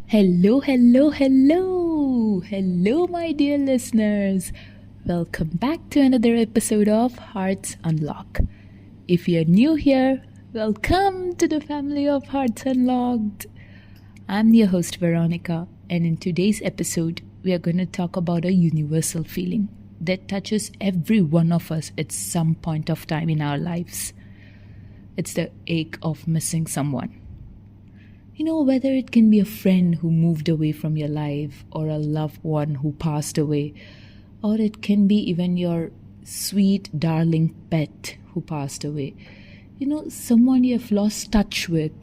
Hello, hello, hello. Hello, my dear listeners. Welcome back to another episode of Hearts Unlock. If you're new here, welcome to the family of Hearts Unlocked. I'm your host, Veronica, and in today's episode, we are going to talk about a universal feeling that touches every one of us at some point of time in our lives. It's the ache of missing someone. Whether it can be a friend who moved away from your life or a loved one who passed away, or it can be even your sweet, darling pet who passed away. Someone you have lost touch with.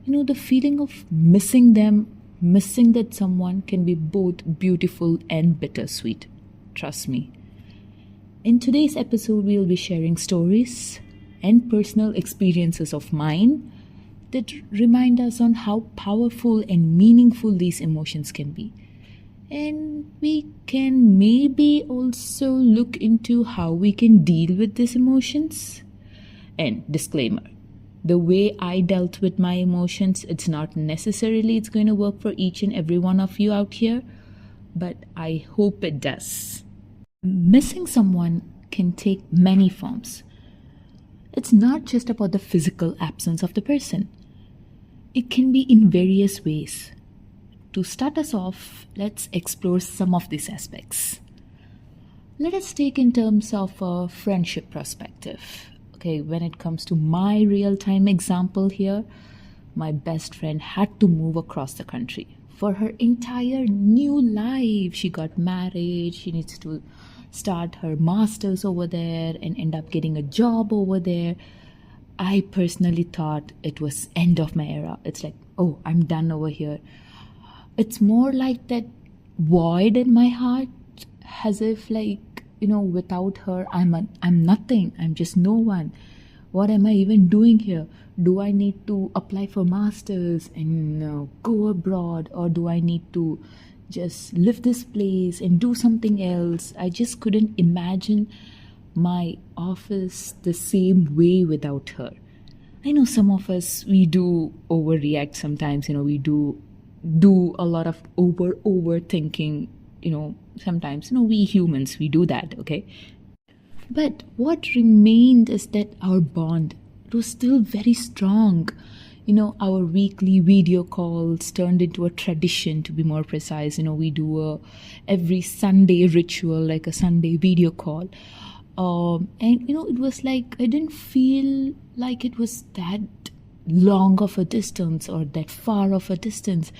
The feeling of missing them, missing that someone can be both beautiful and bittersweet. Trust me. In today's episode, we'll be sharing stories and personal experiences of mine that remind us on how powerful and meaningful these emotions can be. And we can maybe also look into how we can deal with these emotions. And disclaimer, the way I dealt with my emotions, it's not necessarily it's going to work for each and every one of you out here, but I hope it does. Missing someone can take many forms. It's not just about the physical absence of the person. It can be in various ways. To start us off, let's explore some of these aspects. Let us take in terms of a friendship perspective. Okay, when it comes to my real-time example here, my best friend had to move across the country for her entire new life. She got married, she needs to start her master's over there and end up getting a job over there. I personally thought it was end of my era. It's like, oh, I'm done over here. It's more like that void in my heart, as if without her, I'm nothing. I'm just no one. What am I even doing here? Do I need to apply for masters and go abroad, or do I need to just leave this place and do something else? I just couldn't imagine my office the same way without her. I know some of us, we do overreact sometimes. We do a lot of overthinking. Sometimes we humans, we do that. Okay, but what remained is that our bond, it was still very strong. Our weekly video calls turned into a tradition, to be more precise. We do every Sunday ritual, like a Sunday video call. It was like I didn't feel like it was that long of a distance or that far of a distance.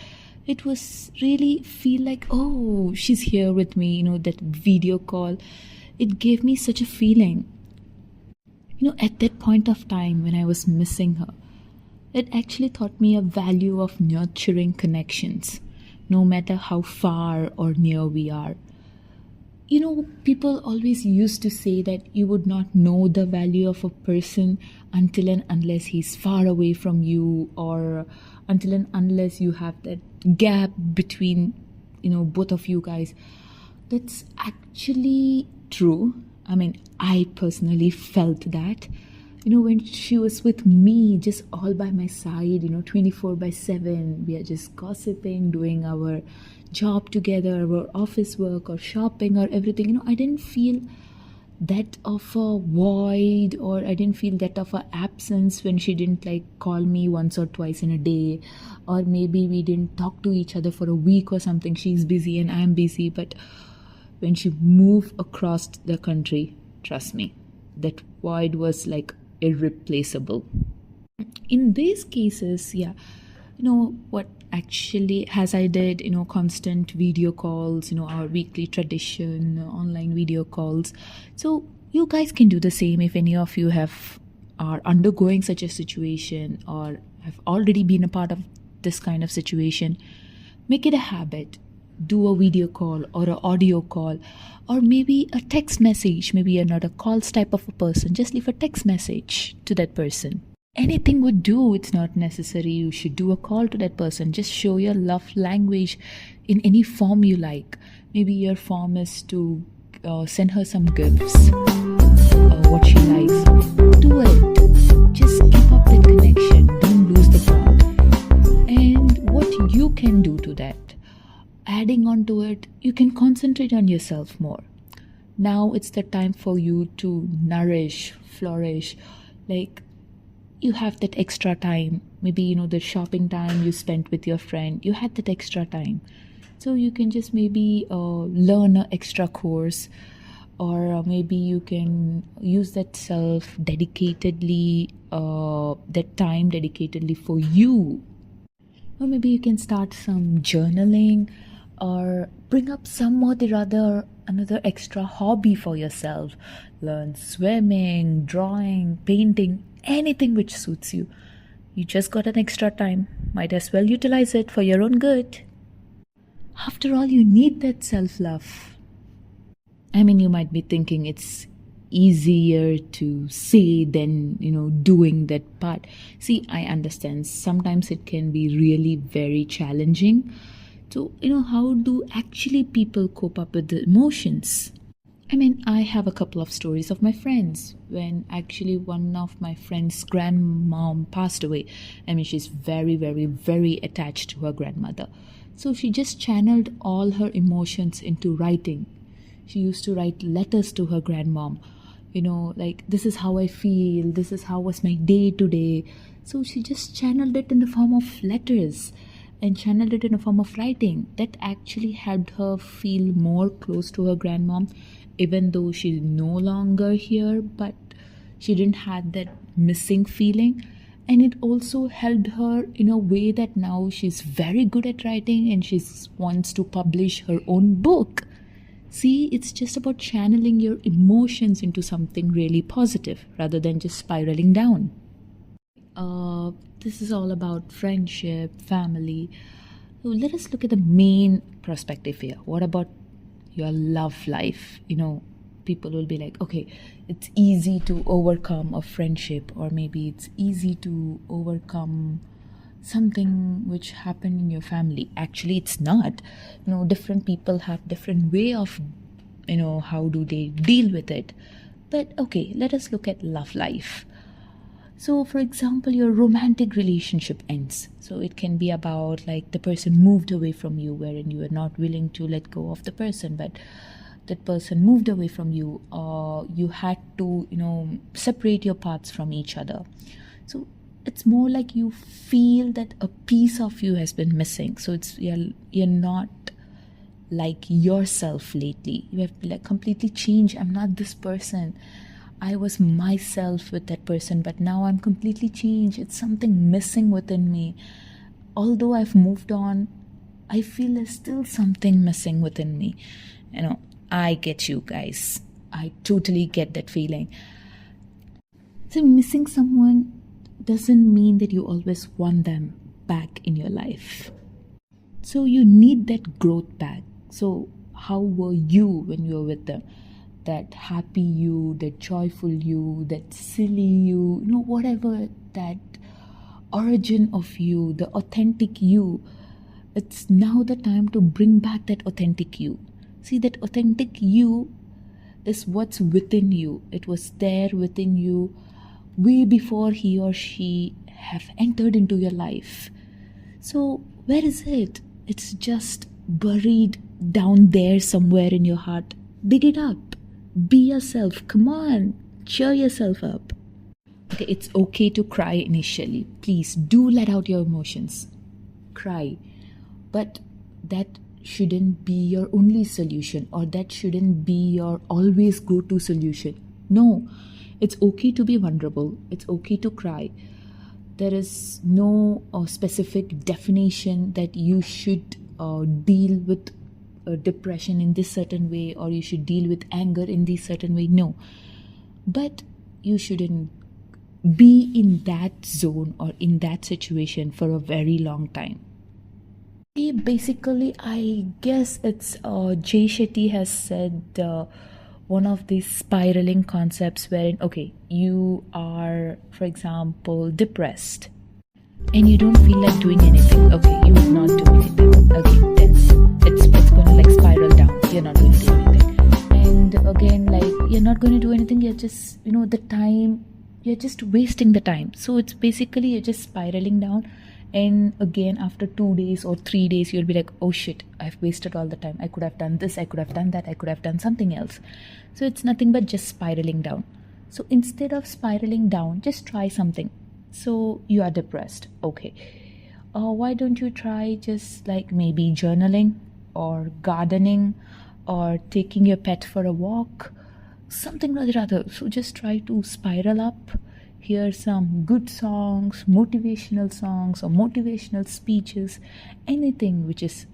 It was really feel like, oh, she's here with me. That video call, it gave me such a feeling. At that point of time when I was missing her, it actually taught me a value of nurturing connections, no matter how far or near we are. People always used to say that you would not know the value of a person until and unless he's far away from you, or until and unless you have that gap between, both of you guys. That's actually true. I mean, I personally felt that. When she was with me, just all by my side, 24/7, we are just gossiping, doing our job together, our office work or shopping or everything. I didn't feel that of a void, or I didn't feel that of a absence when she didn't call me once or twice in a day, or maybe we didn't talk to each other for a week or something. She's busy and I'm busy. But when she moved across the country, trust me, that void was irreplaceable. In these cases, what actually, as I did, constant video calls, our weekly tradition, online video calls. So you guys can do the same if any of you are undergoing such a situation or have already been a part of this kind of situation. Make it a habit. Do a video call or an audio call, or maybe a text message. Maybe you're not a calls type of a person. Just leave a text message to that person. Anything would do. It's not necessary you should do a call to that person. Just show your love language in any form you like. Maybe your form is to send her some gifts, what she likes. Do it. Just keep up that connection. Don't lose the bond. And what you can do to that concentrate on yourself more. Now it's the time for you to nourish, flourish. Like, you have that extra time. Maybe, the shopping time you spent with your friend, you had that extra time. So you can just maybe learn an extra course, or maybe you can use that that time dedicatedly for you. Or maybe you can start some journaling, or bring up some or the other another extra hobby for yourself. Learn swimming, drawing, painting, anything which suits you. You just got an extra time. Might as well utilize it for your own good. After all, you need that self-love. I mean, you might be thinking it's easier to say than, doing that part. See, I understand. Sometimes it can be really very challenging. So, how do actually people cope up with the emotions? I mean, I have a couple of stories of my friends when actually one of my friend's grandmom passed away. I mean, she's very, very, very attached to her grandmother. So she just channeled all her emotions into writing. She used to write letters to her grandmom, like, this is how I feel, this is how was my day today. So she just channeled it in the form of letters and channeled it in the form of writing. That actually helped her feel more close to her grandmom, even though she's no longer here, but she didn't have that missing feeling. And it also helped her in a way that now she's very good at writing and she wants to publish her own book. See, it's just about channeling your emotions into something really positive rather than just spiraling down. This is all about friendship, family. So let us look at the main perspective here. What about your love life? People will be like, okay, it's easy to overcome a friendship, or maybe it's easy to overcome something which happened in your family. Actually, it's not. Different people have different way of, how do they deal with it. But okay, let us look at love life. So, for example, your romantic relationship ends. So it can be about like the person moved away from you, wherein you are not willing to let go of the person, but that person moved away from you, or you had to, separate your paths from each other. So it's more like you feel that a piece of you has been missing. So you're not like yourself lately. You have like completely changed. I'm not this person. I was myself with that person, but now I'm completely changed. It's something missing within me. Although I've moved on, I feel there's still something missing within me. I get you guys. I totally get that feeling. So missing someone doesn't mean that you always want them back in your life. So you need that growth back. So how were you when you were with them? That happy you, that joyful you, that silly you, whatever that origin of you, the authentic you. It's now the time to bring back that authentic you. See, that authentic you is what's within you. It was there within you way before he or she have entered into your life. So where is it? It's just buried down there somewhere in your heart. Dig it up. Be yourself. Come on. Cheer yourself up. Okay, it's okay to cry initially. Please do let out your emotions. Cry. But that shouldn't be your only solution, or that shouldn't be your always go-to solution. No, it's okay to be vulnerable. It's okay to cry. There is no specific definition that you should deal with depression in this certain way, or you should deal with anger in this certain way. No, but you shouldn't be in that zone or in that situation for a very long time. Basically, I guess it's Jay Shetty has said one of these spiraling concepts wherein, okay, you are, for example, depressed and you don't feel like doing anything. Okay, you would not do anything. Okay, then it's going to like spiral down. You're not going to do anything. And again, like, you're not going to do anything. You're just, the time, you're just wasting the time. So it's basically you're just spiraling down. And again, after 2 days or 3 days, you'll be like, oh shit, I've wasted all the time. I could have done this, I could have done that, I could have done something else. So it's nothing but just spiraling down. So instead of spiraling down, just try something. So you are depressed, okay, why don't you try just like maybe journaling or gardening or taking your pet for a walk, something or the other. So just try to spiral up, hear some good songs, motivational songs or motivational speeches, anything which is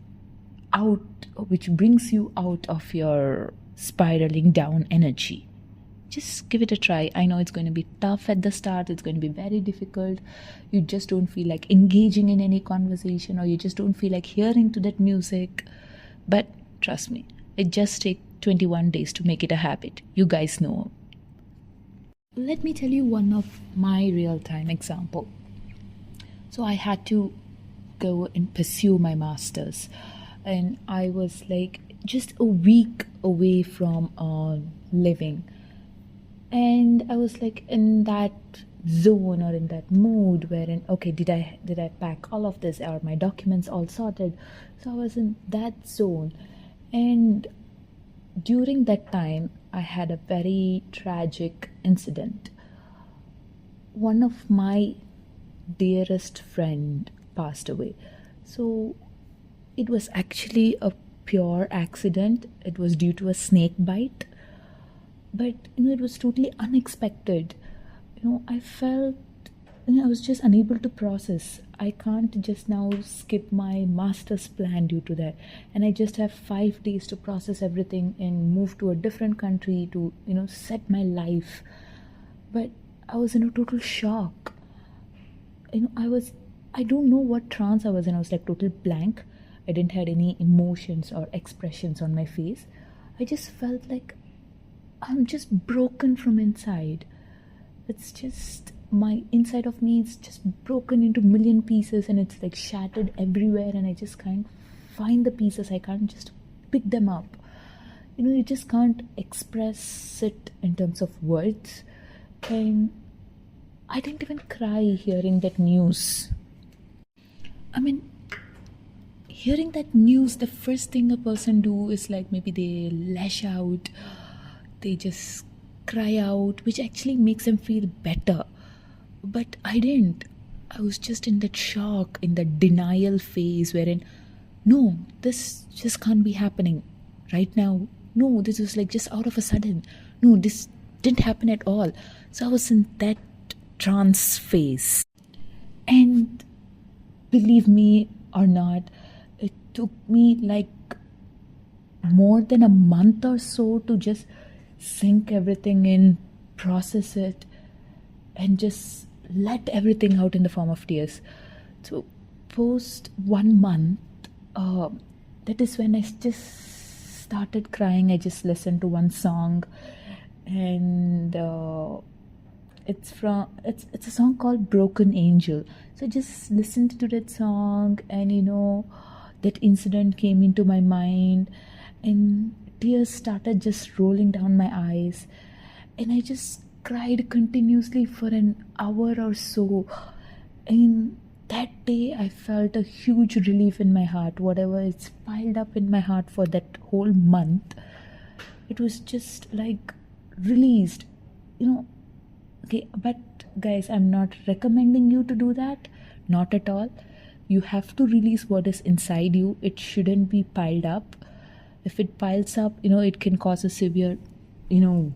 out, which brings you out of your spiraling down energy. Just give it a try. I know it's going to be tough at the start, it's going to be very difficult. You just don't feel like engaging in any conversation, or you just don't feel like hearing to that music. But trust me, it just takes 21 days to make it a habit. You guys know. Let me tell you one of my real-time example. So I had to go and pursue my master's, and I was like just a week away from living. And I was like in that zone or in that mood wherein, okay, did I pack all of this? Are my documents all sorted? So I was in that zone. And during that time, I had a very tragic incident. One of my dearest friend passed away. So it was actually a pure accident. It was due to a snake bite. But it was totally unexpected. I felt I was just unable to process. I can't just now skip my master's plan due to that, and I just have 5 days to process everything and move to a different country to set my life. But I was in a total shock. I don't know what trance I was in. I was like total blank. I didn't have any emotions or expressions on my face. I just felt like I'm just broken from inside. It's just my inside of me is just broken into million pieces, and it's like shattered everywhere, and I just can't find the pieces. I can't just pick them up. You just can't express it in terms of words. And I didn't even cry hearing that news. I mean, hearing that news, the first thing a person do is like maybe they lash out, they just cry out, which actually makes them feel better. But I didn't. I was just in that shock, in that denial phase wherein, no, this just can't be happening right now. No, this was like just out of a sudden. No, this didn't happen at all. So I was in that trance phase. And believe me or not, it took me like more than a month or so to just sink everything in, process it, and just let everything out in the form of tears. So post 1 month, that is when I just started crying. I just listened to one song, and it's a song called Broken Angel. So I just listened to that song, and that incident came into my mind, and tears started just rolling down my eyes, and I just cried continuously for an hour or so. And that day I felt a huge relief in my heart. Whatever is piled up in my heart for that whole month, it was just like released. Okay, but guys, I'm not recommending you to do that, not at all. You have to release what is inside you. It shouldn't be piled up. If it piles up, it can cause a severe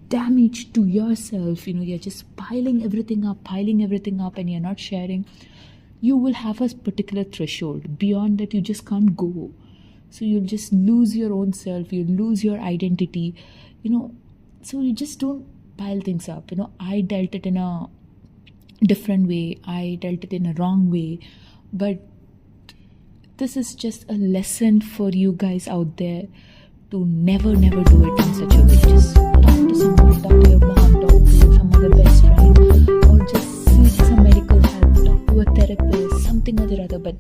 damage to yourself. You're just piling everything up, and you're not sharing. You will have a particular threshold. Beyond that, you just can't go. So you'll just lose your own self, you'll lose your identity. So you just don't pile things up. I dealt it in a different way, I dealt it in a wrong way, but this is just a lesson for you guys out there to never do it in such a way. Just talk to someone, talk to your mom, talk to some other best friend, or just seek some medical help, talk to a therapist, something or the other, but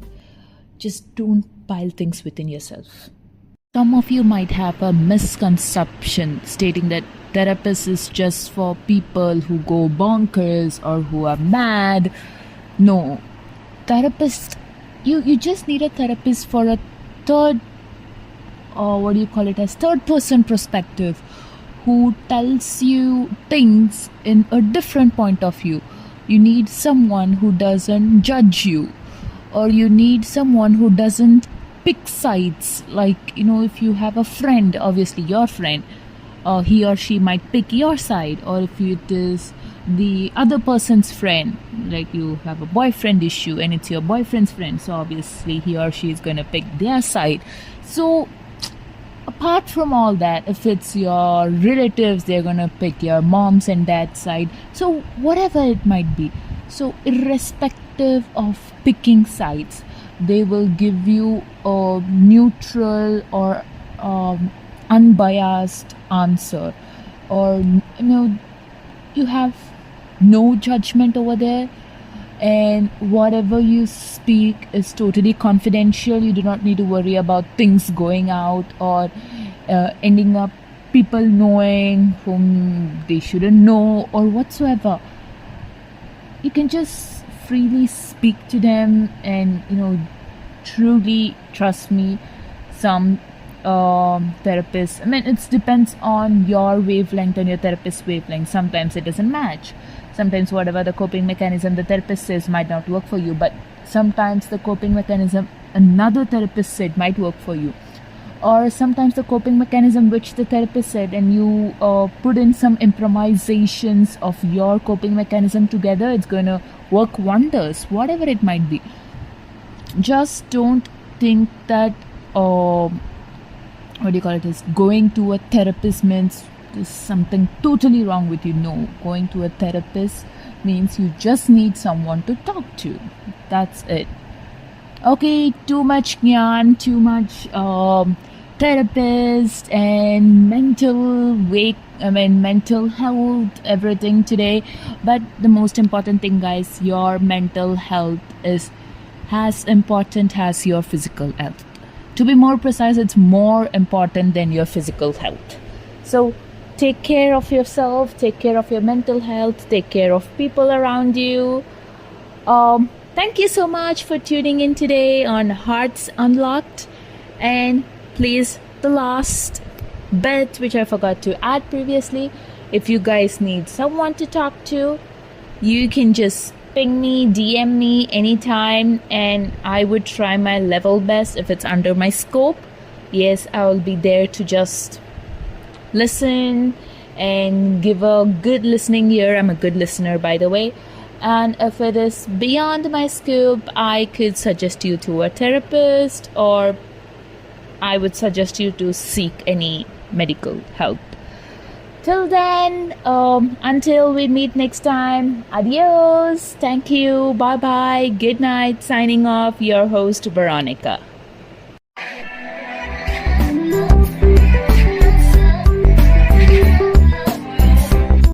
just don't pile things within yourself. Some of you might have a misconception stating that therapist is just for people who go bonkers or who are mad. No, therapist you just need a therapist for a third, or what do you call it, as third person perspective, who tells you things in a different point of view. You need someone who doesn't judge you, or you need someone who doesn't pick sides. Like, if you have a friend, obviously your friend, he or she might pick your side. Or if it is the other person's friend, like you have a boyfriend issue and it's your boyfriend's friend, so obviously he or she is going to pick their side. So apart from all that, if it's your relatives, they're going to pick your mom's and dad's side. So whatever it might be, so irrespective of picking sides, they will give you a neutral or unbiased answer. Or you have no judgment over there, and whatever you speak is totally confidential. You do not need to worry about things going out, or ending up people knowing whom they shouldn't know, or whatsoever. You can just freely speak to them, and truly, trust me, some therapists, it depends on your wavelength and your therapist's wavelength. Sometimes it doesn't match. Sometimes whatever the coping mechanism the therapist says might not work for you, but sometimes the coping mechanism another therapist said might work for you. Or sometimes the coping mechanism which the therapist said, and you put in some improvisations of your coping mechanism together, it's going to work wonders, whatever it might be. Just don't think that is going to a therapist means there's something totally wrong with you. No, going to a therapist means you just need someone to talk to. That's it. Okay, too much gyan, too much therapist and mental health, everything today. But the most important thing, guys, your mental health is as important as your physical health. To be more precise, it's more important than your physical health. So take care of yourself, take care of your mental health, take care of people around you. Thank you so much for tuning in today on Hearts Unlocked. And please, the last bit which I forgot to add previously, if you guys need someone to talk to, you can just ping me, DM me anytime, and I would try my level best if it's under my scope. Yes, I will be there to just listen and give a good listening ear. I'm a good listener, by the way. And if it is beyond my scope, I could suggest you to a therapist, or I would suggest you to seek any medical help. Till then, until we meet next time, adios, thank you, bye-bye, good night, signing off, your host, Veronica.